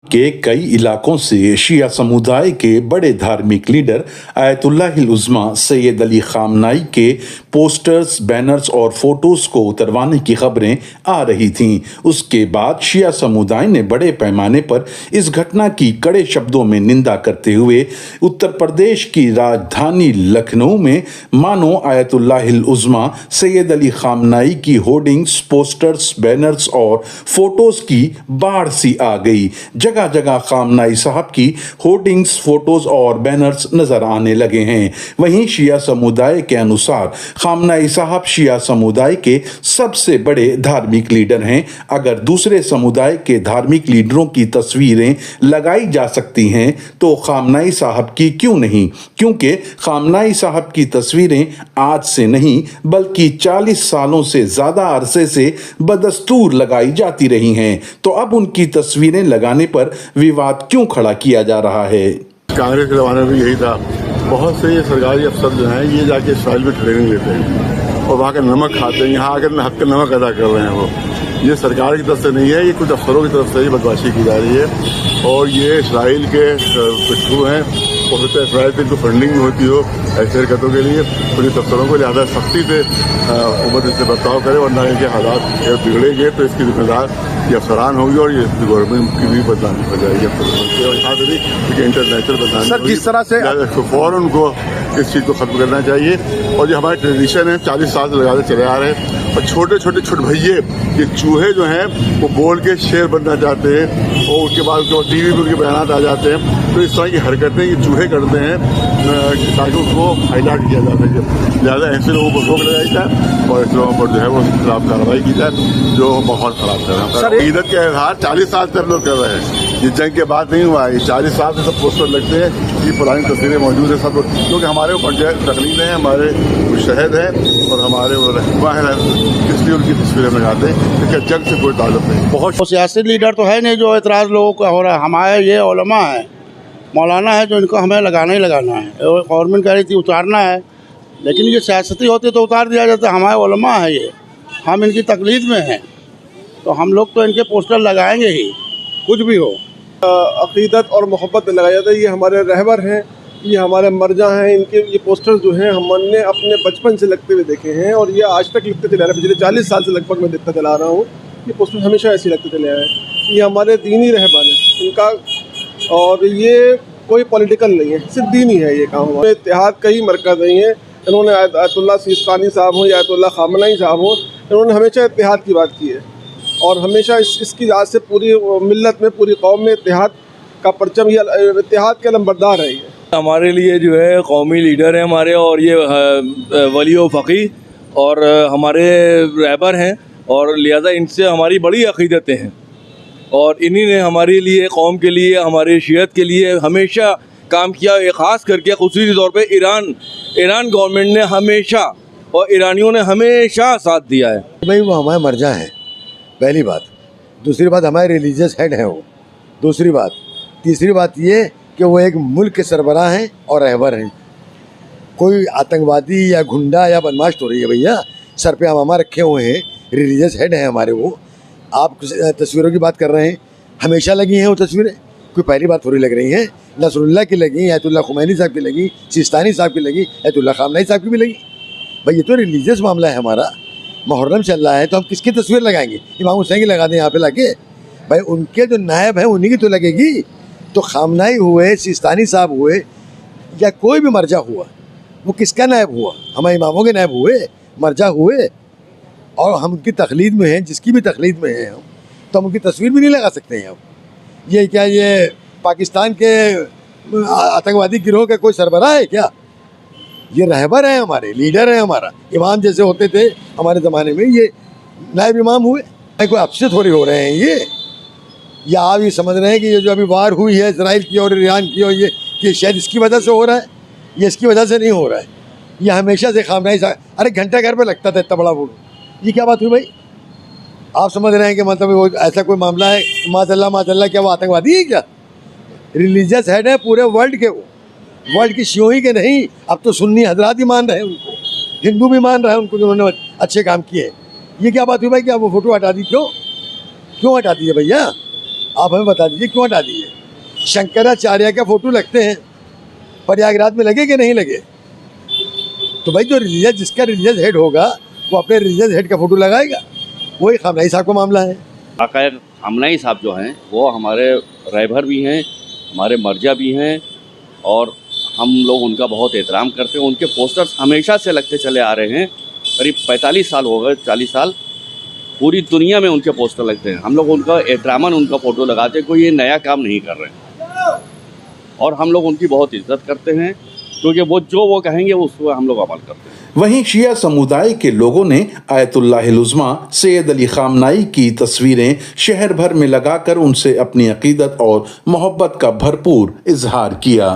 के कई इलाकों से शिया समुदाय के बड़े धार्मिक लीडर आयतुल्लाहिल उज़्मा सैयद अली खामनाई के पोस्टर्स, बैनर्स और फोटोज को उतरवाने की खबरें आ रही थीं। उसके बाद शिया समुदाय ने बड़े पैमाने पर इस घटना की कड़े शब्दों में निंदा करते हुए उत्तर प्रदेश की राजधानी लखनऊ में मानो आयतुल्लाहिल उज़्मा सैयद अली खामनाई की होर्डिंग्स, पोस्टर्स, बैनर्स और फोटोज की बाढ़ सी आ गई। जगह जगह खामनाई साहब की होर्डिंग्स, फोटोज और बैनर्स नजर आने लगे हैं। वहीं शिया समुदाय के अनुसार खामनाई साहब शिया समुदाय के सबसे बड़े धार्मिक लीडर हैं। अगर दूसरे समुदाय के धार्मिक लीडरों की तस्वीरें लगाई जा सकती हैं तो खामनाई साहब की क्यों नहीं? क्योंकि खामनाई साहब की तस्वीरें आज से नहीं बल्कि 40 सालों से ज्यादा अरसे से बदस्तूर लगाई जाती रही हैं। तो अब उनकी तस्वीरें लगाने पर विवाद क्यों खड़ा किया जा रहा है? कांग्रेस के जमाने में यही था। बहुत से ये सरकारी अफसर जो हैं ये जाके इसराइल में ट्रेनिंग लेते हैं और वहाँ का नमक खाते हैं। यहाँ आकर हक का नमक अदा कर रहे हैं। वो ये सरकार की तरफ से नहीं है, ये कुछ अफसरों की तरफ से ये बदमाशी की जा रही है और ये इसराइल के पिट्ठू हैं। हो सकता है इसराइल से इनको फंडिंग भी होती हो ऐसे हरकतों के लिए। पुलिस अफसरों को लिहाजा सख्ती से हुकूमत इससे बर्ताव करे, वरना इनके हालात बिगड़ेंगे तो इसकी जिम्मेदार ये अफसरान होगी और ये गवर्नमेंट की भी बदनामी हो जाएगी और यहाँ से भी इंटरनेशनल बदनामी। सर जिस तरह से फौरन उनको इस चीज़ को खत्म करना चाहिए। और जो हमारे ट्रेडिशन है 40 साल से लगाते चले आ रहे हैं और छोटे छोटे भैये ये चूहे जो हैं वो बोल के शेर बनना चाहते हैं और उसके बाद टीवी पर उनके बयान आ जाते हैं। तो इस तरह की हरकतें ये चूहे करते हैं ताकि उसको हाईलाइट किया जा सके। लिहाजा ऐसे लोगों को रोक लगाई जाए और ऐसे लोगों पर जो है वो खिलाफ कार्रवाई की जाए जो माहौल खराब कर रहे हैं। ईदत के इजहार 40 साल से हम लोग कर रहे हैं। ये जंग के बाद नहीं हुआ है, 40 साल से सब पोस्टर लगते हैं, ये पुरानी तस्वीरें मौजूद है सब, क्योंकि हमारे ऊपर तकलीफें हैं, हमारे शहद हैं और हमारे वो रहनुमा हैं, इसलिए उनकी तस्वीरें लगाते हैं। लेकिन जंग से कोई ताल्लुक नहीं। बहुत सियासी लीडर तो है नहीं जो एतराज़ लोगों का हो रहा है। हमारे ये उलमा है, मौलाना है जो इनको हमें लगाना ही लगाना है। गवर्नमेंट कह रही थी उतारना है, लेकिन ये सियासती होती तो उतार दिया जाता। हमारे उलमा है ये, हम इनकी तकलीद में हैं तो हम लोग तो इनके पोस्टर लगाएंगे ही, कुछ भी हो। अक़ीदत और मोहब्बत में लगाया जाता है। ये हमारे रहबर हैं, ये हमारे मरजा हैं। इनके ये पोस्टर जो हैं हमने अपने बचपन से लगते हुए देखे हैं और ये आज तक लिखते चले आ रहे हैं। पिछले 40 साल से लगभग मैं देखता चला रहा हूँ। ये पोस्टर हमेशा ऐसे लगते चले आए हैं। ये हमारे दीनी रहबर हैं इनका, और ये कोई पॉलिटिकल नहीं है, सिर्फ दीनी है ये काम। इत्तेहाद कई मरकज़ नहीं है। इन्होंने आयतुल्लाह सिस्तानी साहब हों या आयतुल्लाह खामनाई साहब हों, इन्होंने हमेशा इत्तेहाद की बात की है और हमेशा इसकी याद से पूरी मिल्लत में, पूरी कौम में इत्तेहाद का परचम, ये इत्तेहाद के लंबरदार है। ये हमारे लिए जो है कौमी लीडर हैं हमारे, और ये वली व फ़क़ीह और हमारे रहबर हैं और लिहाजा इनसे हमारी बड़ी अक़ीदतें हैं और इन्हीं ने हमारे लिए, कौम के लिए, हमारे शियत के लिए हमेशा काम किया। ख़ास करके ख़ुसूसी तौर पे ईरान गवर्नमेंट ने हमेशा और ईरानियों ने हमेशा साथ दिया है। भाई वो हमारे मर्जा हैं, पहली बात। दूसरी बात हमारे रिलीजियस हेड हैं वो। दूसरी बात, तीसरी बात ये कि वो एक मुल्क के सरबराह हैं और रहबर हैं। कोई आतंकवादी या गुंडा या बदमाश तो रही है भैया, सर पे हमारा रखे हुए हैं, रिलीजियस हेड हैं हमारे वो। आप तस्वीरों की बात कर रहे हैं, हमेशा लगी हैं वो तस्वीरें, कोई पहली बात थोड़ी लग रही हैं। नसरुल्लाह की लगी, आयतुल्लाह खुमैनी साहब की लगी, सिस्तानी साहब की लगी, आयतुल्लाह खामनाई साहब की भी लगी। भाई ये तो रिलीजियस मामला है हमारा। मुहर्रम चल रहा है तो हम किसकी तस्वीर लगाएंगे? इमाम हुसैन की लगा दें यहाँ पे लाके? भाई उनके जो नायब हैं उन्हीं की तो लगेगी। तो खामनाई हुए, सिस्तानी साहब हुए या कोई भी मर्जा हुआ, वो किसका नायब हुआ? हमारे इमामों के नायब हुए, मर्जा हुए। और हम उनकी तकलीद में हैं, जिसकी भी तकलीद में हैं हम, तो हम उनकी तस्वीर भी नहीं लगा सकते हैं। अब ये क्या ये पाकिस्तान के आतंकवादी गिरोह का कोई सरबराह है क्या? ये रहबर हैं हमारे, लीडर हैं हमारा। इमाम जैसे होते थे हमारे ज़माने में, ये नायब इमाम हुए। कोई अपसे थोड़ी हो रहे हैं ये, या आप ये समझ रहे हैं कि ये जो अभी वार हुई है इसराइल की और ईरान की, और ये शायद इसकी वजह से हो रहा है? ये इसकी वजह से नहीं हो रहा है, ये हमेशा से खामनाई साहब। अरे घंटा घर पे लगता था इतना बड़ा वो, ये क्या बात हुई भाई? आप समझ रहे हैं कि मतलब वो ऐसा कोई मामला है? माशल्लाह क्या वो आतंकवादी है क्या? रिलीजियस हेड है पूरे वर्ल्ड के, वो वर्ल्ड की शियोई के नहीं, अब तो सुन्नी हजरात ही मान रहे हैं उनको, हिंदू भी मान रहे हैं उनको, जिन्होंने अच्छे काम किए। ये क्या बात हुई भाई? क्या वो फ़ोटो हटा दी? क्यों हटा दी है भैया? आप हमें बता दीजिए क्यों हटा दिए? शंकराचार्य का फोटो लगते हैं, प्रयागराज में लगे कि नहीं लगे? तो भाई जो रिलीजियस, जिसका रिलीजियस हेड होगा वो अपने रिलीजियस हेड का फोटो लगाएगा। वही खामनाई साहब का मामला है। खैर खामनाई साहब जो हैं वो हमारे रहबर भी हैं, हमारे मर्जा भी हैं और हम लोग उनका बहुत एहतराम करते हैं। उनके पोस्टर्स हमेशा से लगते चले आ रहे हैं, करीब 45 साल हो गए, 40 साल पूरी दुनिया में उनके पोस्टर लगते हैं। हम लोग उनका एहतरामन उनका फ़ोटो लगाते हैं, कोई ये नया काम नहीं कर रहे हैं और हम लोग उनकी बहुत इज्जत करते हैं क्योंकि वो कहेंगे उस पर हम लोग अमल करते हैं। वहीं शिया समुदाय के लोगों ने आयतुल्लाहिल उज़्मा सैयद अली खामनाई की तस्वीरें शहर भर में लगाकर उनसे अपनी अकीदत और मोहब्बत का भरपूर इजहार किया।